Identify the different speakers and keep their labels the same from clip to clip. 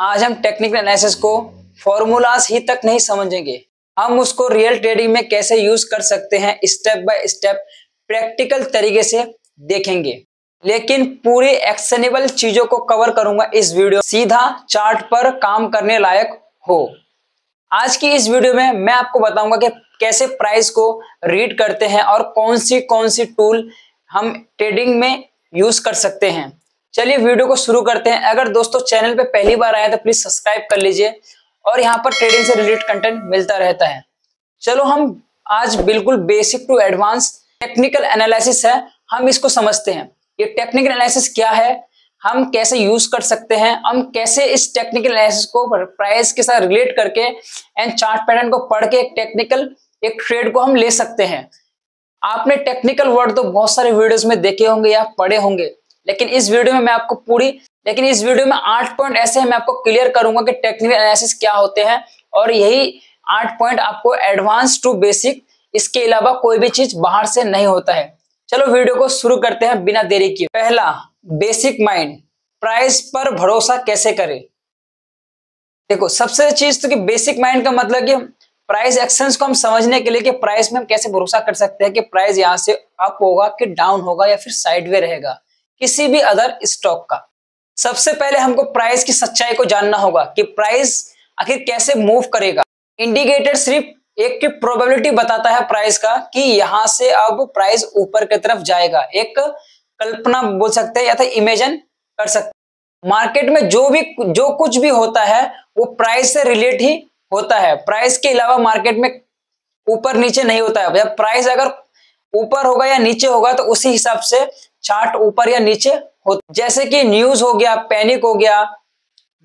Speaker 1: आज हम technical analysis को फॉर्मूलाज ही तक नहीं समझेंगे, हम उसको रियल ट्रेडिंग में कैसे यूज कर सकते हैं स्टेप बाय स्टेप प्रैक्टिकल तरीके से देखेंगे। लेकिन पूरी एक्शनेबल चीजों को कवर करूंगा इस वीडियो, सीधा चार्ट पर काम करने लायक हो। आज की इस वीडियो में मैं आपको बताऊंगा कि कैसे प्राइस को रीड करते हैं और कौन सी टूल हम ट्रेडिंग में यूज कर सकते हैं। चलिए वीडियो को शुरू करते हैं। अगर दोस्तों चैनल पे पहली बार आए तो प्लीज सब्सक्राइब कर लीजिए और यहाँ पर ट्रेडिंग से रिलेटेड कंटेंट मिलता रहता है। चलो हम आज बिल्कुल basic to advance technical analysis है, हम इसको समझते हैं। ये टेक्निकल एनालिसिस क्या है, हम कैसे यूज कर सकते हैं, हम कैसे इस टेक्निकल एनालिसिस को प्राइस के साथ रिलेट करके एंड चार्ट पैटर्न को पढ़ के एक ट्रेड को हम ले सकते हैं। आपने टेक्निकल वर्ड तो बहुत सारे वीडियोस में देखे होंगे या पढ़े होंगे, लेकिन इस वीडियो में मैं आपको 8 पॉइंट ऐसे मैं आपको क्लियर करूंगा कि टेक्निकल एनालिसिस क्या होते हैं, और यही 8 पॉइंट आपको एडवांस टू बेसिक, इसके अलावा कोई भी चीज बाहर से नहीं होता है। चलो वीडियो को शुरू करते हैं बिना देरी किए। पहला बेसिक माइंड, प्राइस पर भरोसा कैसे करें। देखो सबसे चीज तो कि बेसिक माइंड का मतलब कि प्राइस एक्शंस को हम समझने के लिए कि प्राइस में हम कैसे भरोसा कर सकते हैं कि प्राइस यहां से अप होगा कि डाउन होगा या फिर साइडवे रहेगा किसी भी अदर स्टॉक का। सबसे पहले हमको प्राइस की सच्चाई को जानना होगा कि प्राइस आखिर कैसे मूव करेगा। इंडिकेटर सिर्फ एक की प्रोबेबिलिटी बताता है प्राइस का कि यहां से अब प्राइस ऊपर की तरफ जाएगा, एक कल्पना बोल सकते हैं या तो इमेजिन कर सकते हैं। मार्केट में जो कुछ भी होता है वो प्राइस से रिलेट ही होता है, प्राइस के अलावा मार्केट में ऊपर नीचे नहीं होता है। जब प्राइस अगर ऊपर होगा या नीचे होगा तो उसी हिसाब से चार्ट ऊपर या नीचे होता। जैसे कि न्यूज हो गया, पैनिक हो गया,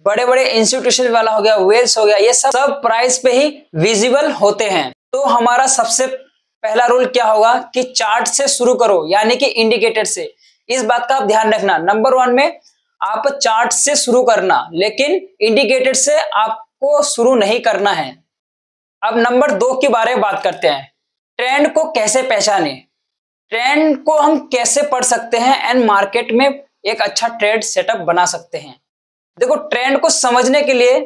Speaker 1: बड़े बड़े इंस्टीट्यूशन वाला हो गया, वेल्स हो गया, ये सब प्राइस पे ही विजिबल होते हैं। तो हमारा सबसे पहला रूल क्या होगा कि चार्ट से शुरू करो, यानी कि इंडिकेटर से। इस बात का आप ध्यान रखना, नंबर 1 में आप चार्ट से शुरू करना, लेकिन इंडिकेटर से आपको शुरू नहीं करना है। अब नंबर 2 के बारे में बात करते हैं, ट्रेंड को कैसे पहचाने, ट्रेंड को हम कैसे पढ़ सकते हैं एंड मार्केट में एक अच्छा ट्रेड सेटअप बना सकते हैं। देखो ट्रेंड को समझने के लिए,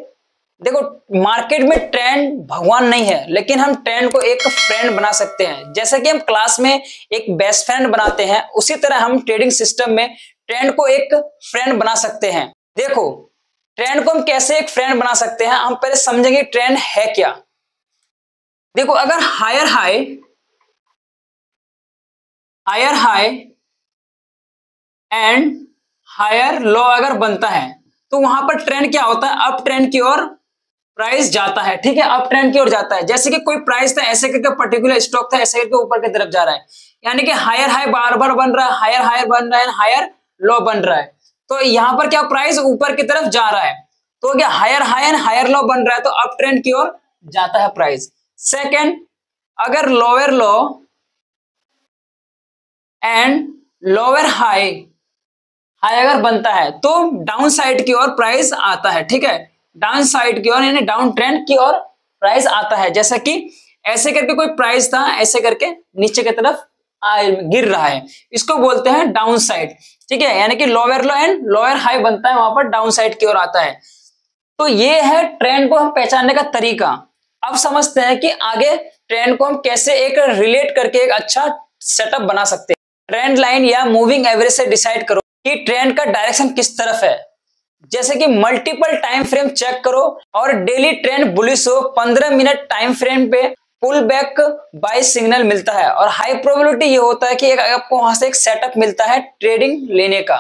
Speaker 1: देखो मार्केट में ट्रेंड भगवान नहीं है, लेकिन हम ट्रेंड को एक फ्रेंड बना सकते हैं। जैसे कि हम क्लास में एक बेस्ट फ्रेंड बनाते हैं, उसी तरह हम ट्रेडिंग सिस्टम में ट्रेंड को एक फ्रेंड बना सकते हैं। देखो ट्रेंड को हम कैसे एक फ्रेंड बना सकते हैं, हम पहले समझेंगे ट्रेंड है क्या। देखो अगर higher high and higher low अगर बनता है तो वहां पर ट्रेंड क्या होता है, अप ट्रेंड की ओर प्राइस जाता है। ठीक है, अप ट्रेंड की ओर जाता है। जैसे कि कोई प्राइस था ऐसे करके, पर्टिकुलर स्टॉक था ऐसे करके ऊपर की तरफ जा रहा है, यानी कि हायर हाई बार बार बन रहा है, हायर बन रहा है, हायर लो बन रहा है। तो यहाँ पर क्या प्राइस ऊपर की तरफ जा रहा है, तो क्या higher high and higher low बन रहा है, तो अप ट्रेंड की ओर जाता है प्राइस। सेकेंड, अगर lower low and lower high अगर बनता है तो डाउन साइड की ओर प्राइस आता है। ठीक है, डाउन साइड की ओर यानी डाउन ट्रेंड की ओर प्राइस आता है। जैसा कि ऐसे करके कोई प्राइस था, ऐसे करके नीचे की तरफ गिर रहा है, इसको बोलते हैं डाउन साइड। ठीक है, यानी कि lower low and lower high बनता है, वहां पर डाउन साइड की ओर आता है। तो ये है ट्रेंड को हम पहचानने का तरीका। अब समझते हैं कि आगे ट्रेंड को हम कैसे एक रिलेट करके एक अच्छा सेटअप बना सकते हैं। ट्रेंड लाइन या मूविंग एवरेज से डिसाइड करो कि ट्रेंड का डायरेक्शन किस तरफ है। जैसे कि मल्टीपल टाइम फ्रेम चेक करो और डेली ट्रेंड बुलिश हो, 15 मिनट टाइम फ्रेम पे पुल बैक बाय सिग्नल मिलता है, और हाई प्रोबेबिलिटी ये होता है कि आपको वहां से एक सेटअप मिलता है ट्रेडिंग लेने का।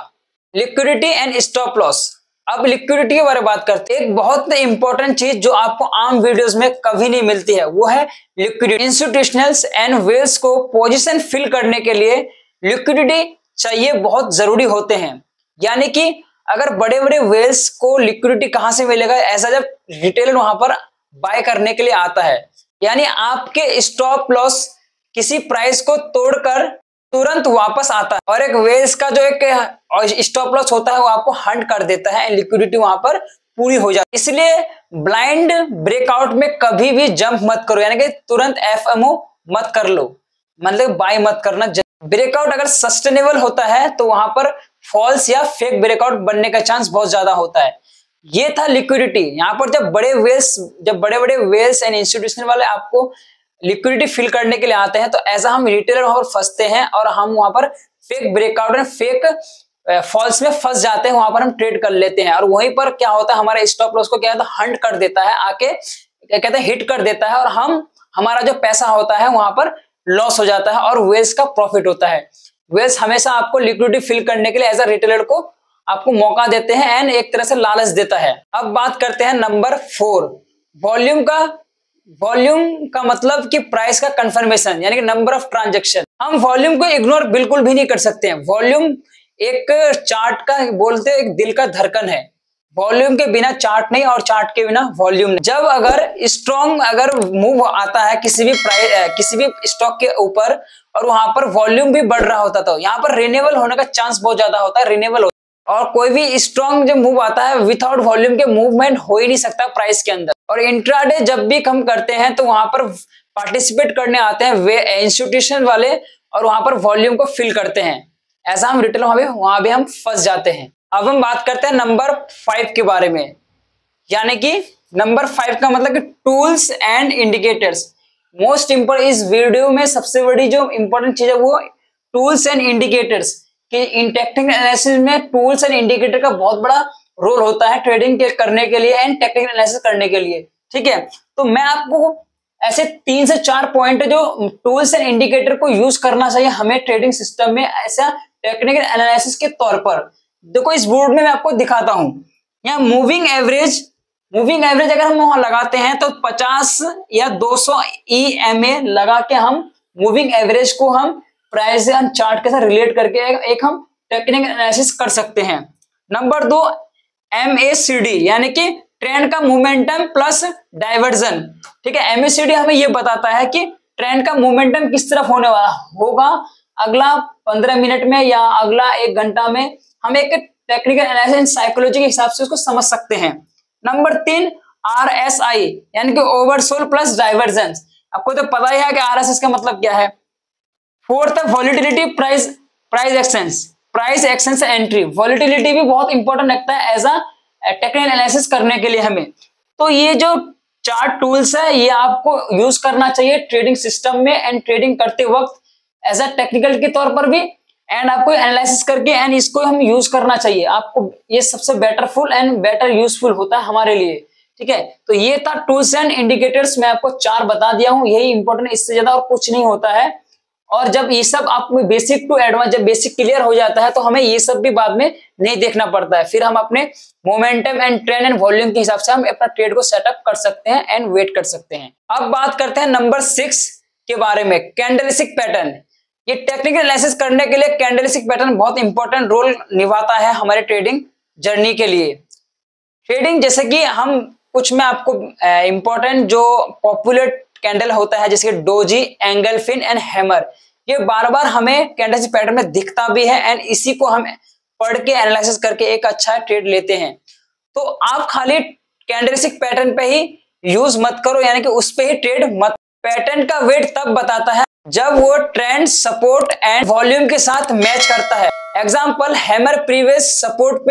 Speaker 1: Liquidity and stop loss. अब लिक्विडिटी के बारे में बात करते हैं। एक बहुत इंपॉर्टेंट चीज जो आपको आम वीडियोस में कभी नहीं मिलती है, वो है लिक्विडिटी। इंस्टीट्यूशनल्स एंड वेल्स को पोजीशन फिल करने के लिए लिक्विडिटी चाहिए, बहुत जरूरी होते हैं। यानी कि अगर बड़े बड़े वेल्स को लिक्विडिटी कहां से मिलेगा, ऐसा जब रिटेलर वहां पर बाय करने के लिए आता है, यानी आपके स्टॉप लॉस किसी प्राइस को तोड़कर तुरंत वापस आता है, और एक वेल्स का जो एक स्टॉप लॉस होता है वो आपको हंट कर देता है, लिक्विडिटी वहां पर पूरी हो जाती है। इसलिए ब्लाइंड ब्रेकआउट में कभी भी जंप मत करो, यानी कि तुरंत एफएमओ मत कर लो, मतलब बाय मत करना। ब्रेकआउट अगर सस्टेनेबल होता है तो वहां पर फॉल्स या फेक ब्रेकआउट बनने का चांस बहुत ज्यादा होता है। ये था लिक्विडिटी। यहाँ पर जब बड़े बड़े वेल्स एंड इंस्टीट्यूशन वाले आपको लिक्विडिटी फिल करने के लिए आते हैं, तो ऐसा हम रिटेलर वहां पर फंसते हैं और हम वहां पर fake breakout and fake falls में फंस जाते हैं, वहां पर हम ट्रेड कर लेते हैं और वहीं पर क्या होता है, हमारे स्टॉप लॉस को क्या होता है, हंट कर देता है, आके क्या कहते हैं, हिट कर देता है और हमारा जो पैसा होता है वहां पर लॉस हो जाता है और वेल्स का प्रॉफिट होता है। वेल्स हमेशा आपको लिक्विडिटी फिल करने के लिए एज अ रिटेलर को आपको मौका देते हैं एंड एक तरह से लालच देता है। अब बात करते हैं नंबर 4, वॉल्यूम का। वॉल्यूम का मतलब कि प्राइस का कंफर्मेशन, यानी कि नंबर ऑफ ट्रांजैक्शन। हम वॉल्यूम को इग्नोर बिल्कुल भी नहीं कर सकते हैं। वॉल्यूम एक चार्ट का बोलते एक दिल का धड़कन है। वॉल्यूम के बिना चार्ट नहीं और चार्ट के बिना वॉल्यूम नहीं। जब अगर मूव आता है किसी भी स्टॉक के ऊपर और वहां पर वॉल्यूम भी बढ़ रहा होता, तो यहाँ पर रिन्यूएबल होने का चांस बहुत ज्यादा होता है, रिन्यूएबल होता है। और कोई भी स्ट्रॉन्ग जब मूव आता है विदाउट वॉल्यूम के मूवमेंट हो ही नहीं सकता प्राइस के अंदर। और इंट्राडे जब भी हम करते हैं तो वहां पर पार्टिसिपेट करने आते हैं वे इंस्टीट्यूशन वाले और वहां पर वॉल्यूम को फिल करते हैं। ऐसा हम रिटेल वहां भी हम फंस जाते हैं। अब हम बात करते हैं नंबर 5 के बारे में, यानी कि नंबर 5 का मतलब कि tools and indicators. Most important इस वीडियो में सबसे बड़ी जो इंपॉर्टेंट चीज है वो टूल्स एंड इंडिकेटर्स कि इन टेक्निकल एनालिसिस में टूल्स एंड इंडिकेटर का बहुत बड़ा रोल होता है ट्रेडिंग के करने के लिए एंड टेक्निकल एनालिसिस करने के लिए। ठीक है, तो मैं आपको ऐसे 3 से 4 पॉइंट जो टूल्स एंड इंडिकेटर को यूज करना चाहिए हमें ट्रेडिंग सिस्टम में ऐसा टेक्निकल एनालिसिस के तौर पर। देखो इस बोर्ड में मैं आपको दिखाता हूं, यहाँ मूविंग एवरेज अगर हम वहां लगाते हैं तो 50 या 200 EMA लगा के हम मूविंग एवरेज को हम प्राइस एंड चार्ट के साथ रिलेट करके एक हम टेक्निकल एनालिसिस कर सकते हैं। नंबर 2 MACD, यानी कि ट्रेंड का मोमेंटम प्लस डाइवर्जन। ठीक है, MACD हमें यह बताता है कि ट्रेंड का मोमेंटम किस तरफ होने वाला होगा अगला 15 मिनट में या अगला 1 घंटा में। हम एक टेक्निकल एनालिसिस साइकोलॉजी के हिसाब से उसको समझ सकते हैं। नंबर 3 RSI, यानी कि ओवरसोल्ड प्लस डाइवर्जेंस। आपको तो पता ही है कि RSI का मतलब क्या है। 4th volatility price action entry. Volatility भी बहुत इंपॉर्टेंट लगता है एज अ टेक्निकल एनालिसिस करने के लिए हमें। तो ये जो 4 टूल्स है ये आपको यूज करना चाहिए ट्रेडिंग सिस्टम में एंड ट्रेडिंग करते वक्त एज अ टेक्निकल के तौर पर भी एंड आपको एनालिसिस करके एंड इसको हम यूज करना चाहिए। आपको ये सबसे बेटरफुल एंड बेटर यूजफुल होता है हमारे लिए। ठीक है, तो ये था टूल्स एंड इंडिकेटर्स, मैं आपको 4 बता दिया हूं, यही इंपॉर्टेंट, इससे ज्यादा और कुछ नहीं होता है। और जब ये सब आपको बेसिक टू एडवांस जब बेसिक क्लियर हो जाता है तो हमें ये सब भी बाद में नहीं देखना पड़ता है, फिर हम अपने momentum and trend and volume के हिसाब से हम अपना ट्रेड को सेटअप कर सकते हैं एंड वेट कर सकते हैं। अब बात करते हैं नंबर 6 के बारे में, कैंडलस्टिक पैटर्न। ये टेक्निकल एनालिसिस करने के लिए कैंडलस्टिक पैटर्न बहुत इंपॉर्टेंट रोल निभाता है हमारे ट्रेडिंग जर्नी के लिए। ट्रेडिंग जैसे कि हम कुछ में आपको इंपॉर्टेंट जो पॉपुलर कैंडल होता है जैसे डोजी, एंगलफिन एंड हैमर, ये बार बार हमें कैंडलस्टिक पैटर्न में दिखता भी है एंड इसी को हम पढ़ के एनालिसिस करके एक अच्छा ट्रेड लेते हैं। तो आप खाली कैंडलस्टिक पैटर्न पे ही यूज मत करो, यानी कि उस पे ही ट्रेड मत। पैटर्न का वेट तब बताता है जब वो ट्रेंड सपोर्ट एंड वॉल्यूम के साथ मैच करता है। एग्जांपल, हैमर प्रीवियस सपोर्ट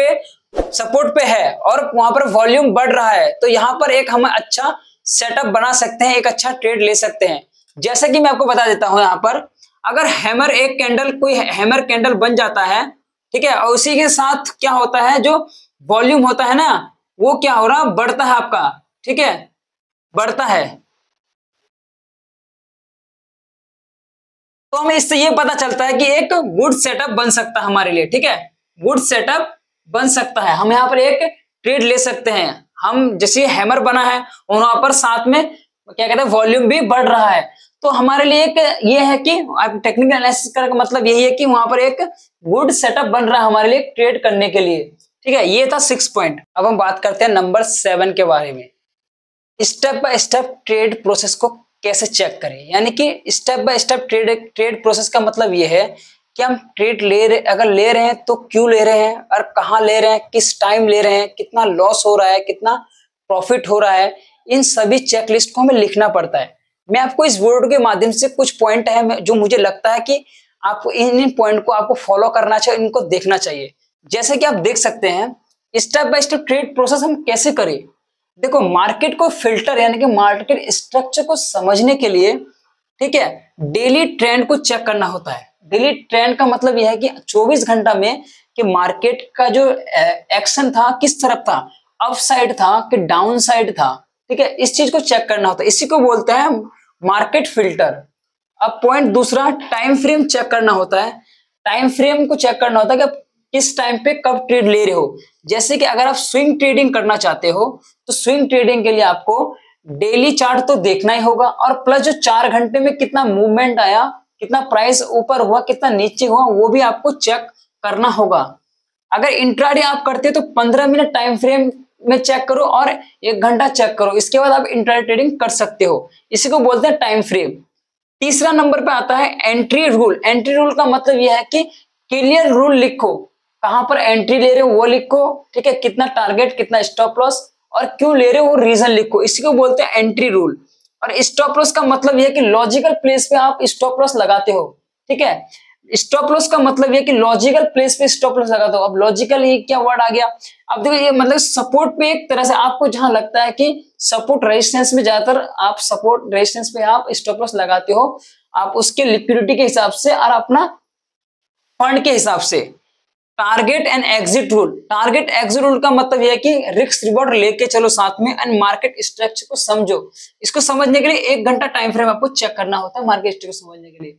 Speaker 1: पे है और वहां पर वॉल्यूम बढ़ रहा है, तो यहाँ पर एक हम अच्छा सेटअप बना सकते हैं, एक अच्छा ट्रेड ले सकते हैं। जैसे कि मैं आपको बता देता हूं, यहाँ पर अगर कोई हैमर कैंडल बन जाता है, ठीक है, और उसी के साथ क्या होता है, जो वॉल्यूम होता है ना वो क्या हो रहा, बढ़ता है आपका, ठीक है, बढ़ता है। तो हमें इससे ये पता चलता है कि एक गुड सेटअप बन सकता है हमारे लिए। ठीक है, गुड सेटअप बन सकता है, हम यहाँ पर एक ट्रेड ले सकते हैं। हम जैसे हैमर बना है और वहां पर साथ में क्या कहते हैं वॉल्यूम भी बढ़ रहा है, तो हमारे लिए एक ये है कि आप टेक्निकल एनालिसिस का मतलब यही है कि वहां पर एक गुड सेटअप बन रहा है हमारे लिए ट्रेड करने के लिए। ठीक है, ये था 6 पॉइंट। अब हम बात करते हैं नंबर 7 के बारे में, step by step trade process को कैसे चेक करें। यानी कि step by step trade process का मतलब ये है कि हम ट्रेड अगर ले रहे हैं तो क्यों ले रहे हैं और कहाँ ले रहे हैं, किस टाइम ले रहे हैं, कितना लॉस हो रहा है, कितना प्रॉफिट हो रहा है, इन सभी चेकलिस्ट को हमें लिखना पड़ता है। मैं आपको इस वीडियो के माध्यम से कुछ पॉइंट है जो मुझे लगता है कि आपको इन पॉइंट को आपको फॉलो करना चाहिए, इनको देखना चाहिए। जैसे कि आप देख सकते हैं step by step trade process हम कैसे करें। देखो, मार्केट को फिल्टर यानी कि मार्केट स्ट्रक्चर को समझने के लिए, ठीक है, डेली ट्रेंड को चेक करना होता है। डेली ट्रेंड का मतलब यह है कि 24 घंटा में कि मार्केट का जो एक्शन था किस तरफ था, अप साइड था कि डाउन साइड था, ठीक है, इस चीज को चेक करना होता है। इसी को बोलते हैं मार्केट फिल्टर। अब पॉइंट दूसरा, टाइम फ्रेम चेक करना होता है। टाइम फ्रेम को चेक करना होता है कि आप किस टाइम पे कब ट्रेड ले रहे हो। जैसे कि अगर आप स्विंग ट्रेडिंग करना चाहते हो तो स्विंग ट्रेडिंग के लिए आपको डेली चार्ट तो देखना ही होगा, और प्लस जो 4 घंटे में कितना मूवमेंट आया, कितना प्राइस ऊपर हुआ, कितना नीचे हुआ, वो भी आपको चेक करना होगा। अगर इंट्राडे आप करते हो तो 15 मिनट टाइम फ्रेम में चेक करो और 1 घंटा चेक करो, इसके बाद आप इंट्राडे ट्रेडिंग कर सकते हो। इसी को बोलते हैं टाइम फ्रेम। तीसरा नंबर पे आता है एंट्री रूल। एंट्री रूल का मतलब यह है कि क्लियर रूल लिखो, कहां पर एंट्री ले रहे हो वो लिखो, ठीक है, कितना टारगेट, कितना स्टॉप लॉस और क्यों ले रहे हो वो रीजन लिखो। इसी को बोलते हैं एंट्री रूल। और स्टॉप लॉस का मतलब यह है कि लॉजिकल प्लेस पे आप स्टॉप लॉस लगाते हो, ठीक है। स्टॉप लॉस का मतलब यह कि लॉजिकल प्लेस पे स्टॉप लॉस लगाते हो। अब लॉजिकल ये क्या वर्ड आ गया, अब देखो ये मतलब सपोर्ट पे, एक तरह से आपको जहां लगता है कि सपोर्ट रेजिस्टेंस में, ज्यादातर आप सपोर्ट रेजिस्टेंस पे आप स्टॉप लॉस लगाते हो, आप उसके लिक्विडिटी के हिसाब से और अपना फंड के हिसाब से। Target and exit rule. Target exit rule का मतलब यह है कि रिस्क रिवॉर्ड लेके चलो साथ में, एंड मार्केट स्ट्रक्चर को समझो। इसको समझने के लिए 1 घंटा टाइम फ्रेम आपको चेक करना होता है मार्केट स्ट्रक्चर को समझने के लिए।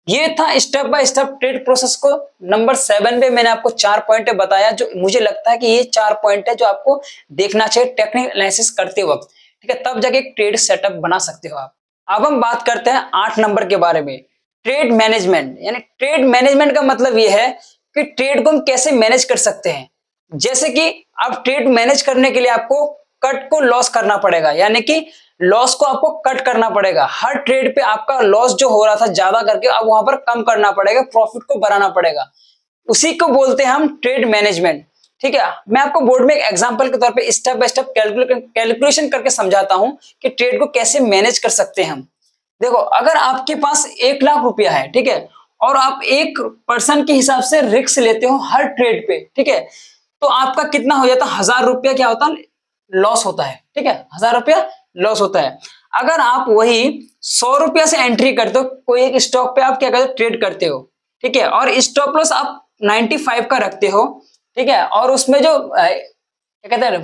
Speaker 1: ये था step by step trade process को। नंबर 7 पे मैंने आपको 4 पॉइंट बताया, जो मुझे लगता है कि ये 4 पॉइंट है जो आपको देखना चाहिए टेक्निकल एनालिसिस करते वक्त, ठीक है, तब जाके एक ट्रेड सेटअप बना सकते हो आप। अब हम बात करते हैं 8 नंबर के बारे में, ट्रेड मैनेजमेंट। यानी ट्रेड मैनेजमेंट का मतलब ये है कि ट्रेड को हम कैसे मैनेज कर सकते हैं। जैसे कि अब ट्रेड मैनेज करने के लिए आपको कट को लॉस करना पड़ेगा, यानी कि लॉस को आपको कट करना पड़ेगा। हर ट्रेड पे आपका लॉस जो हो रहा था ज्यादा करके अब वहां पर कम करना पड़ेगा, प्रॉफिट को बढ़ाना पड़ेगा। उसी को बोलते हैं हम ट्रेड मैनेजमेंट, ठीक है। मैं आपको बोर्ड में एक एग्जांपल के तौर पे स्टेप बाय स्टेप कैलकुलेशन करके समझाता हूं कि ट्रेड को कैसे मैनेज कर सकते हैं हम। देखो, अगर आपके पास 1 लाख रुपया है, ठीक है, और आप एक पर्सन के हिसाब से रिस्क लेते हो हर ट्रेड पे, ठीक है, तो आपका कितना हो जाता है, 1000 रुपया क्या होता है, लॉस होता है, ठीक है, 1000 रुपया लॉस होता है। अगर आप वही 100 रुपया से एंट्री करते हो, कोई एक स्टॉक पे आप क्या करते हो, ट्रेड करते हो, ठीक है, और स्टॉप लॉस आप 95 का रखते हो, ठीक है, और उसमें जो क्या कहते हैं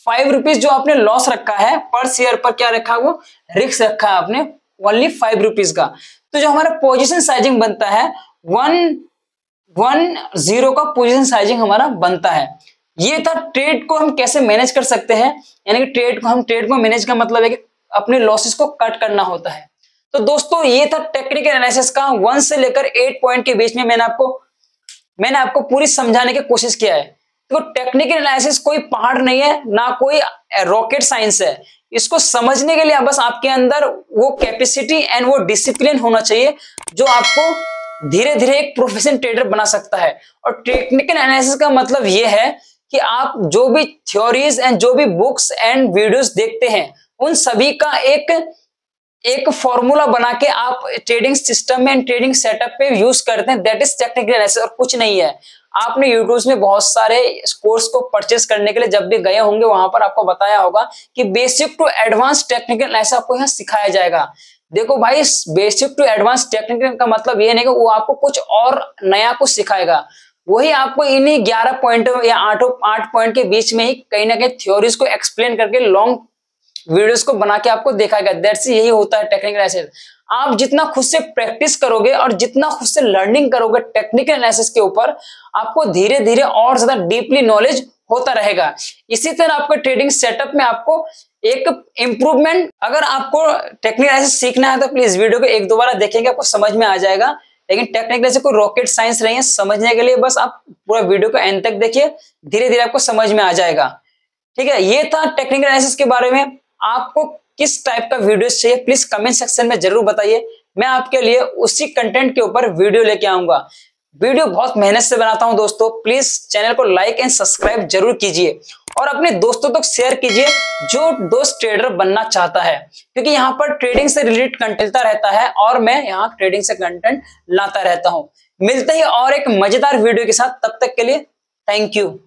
Speaker 1: 5 रुपीज जो आपने लॉस रखा है पर शेयर पर, क्या रखा है, वो रिस्क रखा है आपने ओनली 5 रुपीज का। तो जो हमारा पोजीशन साइजिंग बनता है 110 का पोजीशन साइजिंग हमारा बनता है। ये था ट्रेड को हम कैसे मैनेज कर सकते हैं, यानी कि ट्रेड को मैनेज का मतलब है कि अपने लॉसेस को कट करना होता है। तो दोस्तों, ये था टेक्निकल एनालिसिस का 1 से लेकर 8 पॉइंट के बीच में मैंने आपको पूरी समझाने की कोशिश किया है। तो टेक्निकल एनालिसिस कोई पहाड़ नहीं है, ना कोई रॉकेट साइंस है। इसको समझने के लिए बस आपके अंदर वो कैपेसिटी एंड वो डिसिप्लिन होना चाहिए जो आपको धीरे धीरे एक प्रोफेशनल ट्रेडर बना सकता है। और टेक्निकल एनालिसिस का मतलब ये है कि आप जो भी थ्योरीज एंड जो भी बुक्स एंड वीडियोस देखते हैं, उन सभी का एक फॉर्मूला बना के आप ट्रेडिंग सिस्टम में, ट्रेडिंग सेटअप पे यूज करते हैं, दैट इज टेक्निकल एनालिसिस, और कुछ नहीं है। आपने यूट्यूब में बहुत सारे कोर्स को परचेस करने के लिए जब भी गए होंगे, वहां पर आपको बताया होगा कि basic to advance technical analysis आपको यहाँ सिखाया जाएगा। देखो भाई, बेसिक टू एडवांस टेक्निकल का मतलब ये नहीं कि वो आपको कुछ और नया कुछ सिखाएगा, वही आपको इन्हीं 11 पॉइंट या 8 पॉइंट के बीच में ही कहीं ना कहीं थ्योरीज को एक्सप्लेन करके लॉन्ग वीडियोस को बना के आपको दिखाएगा। दैट्स यही होता है टेक्निकल एनालिसिस। आप जितना खुद से प्रैक्टिस करोगे और जितना खुद से लर्निंग करोगे टेक्निकल एनालिसिस के ऊपर, आपको धीरे धीरे और ज्यादा डीपली नॉलेज होता रहेगा। इसी तरह आपके ट्रेडिंग सेटअप में आपको एक इंप्रूवमेंट, अगर आपको टेक्निकल एनालिसिस सीखना है तो प्लीज वीडियो को 1-2 बार देखेंगे, आपको समझ में आ जाएगा। लेकिन टेक्निकल एनालिसिस कोई रॉकेट साइंस नहीं है, समझने के लिए बस आप पूरा वीडियो को एंड तक देखिए, धीरे धीरे आपको समझ में आ जाएगा, ठीक है। ये था टेक्निकल एनालिसिस के बारे में। आपको किस टाइप का वीडियोस चाहिए प्लीज कमेंट सेक्शन में जरूर बताइए, मैं आपके लिए उसी कंटेंट के ऊपर वीडियो लेके आऊंगा। वीडियो बहुत मेहनत से बनाता हूं दोस्तों, प्लीज चैनल को लाइक एंड सब्सक्राइब जरूर कीजिए और अपने दोस्तों तक शेयर कीजिए जो दोस्त ट्रेडर बनना चाहता है, क्योंकि यहाँ पर ट्रेडिंग से रिलेटेड कंटेंट रहता है और मैं यहाँ ट्रेडिंग से कंटेंट लाता रहता हूँ। मिलते ही और एक मजेदार वीडियो के साथ, तब तक के लिए थैंक यू।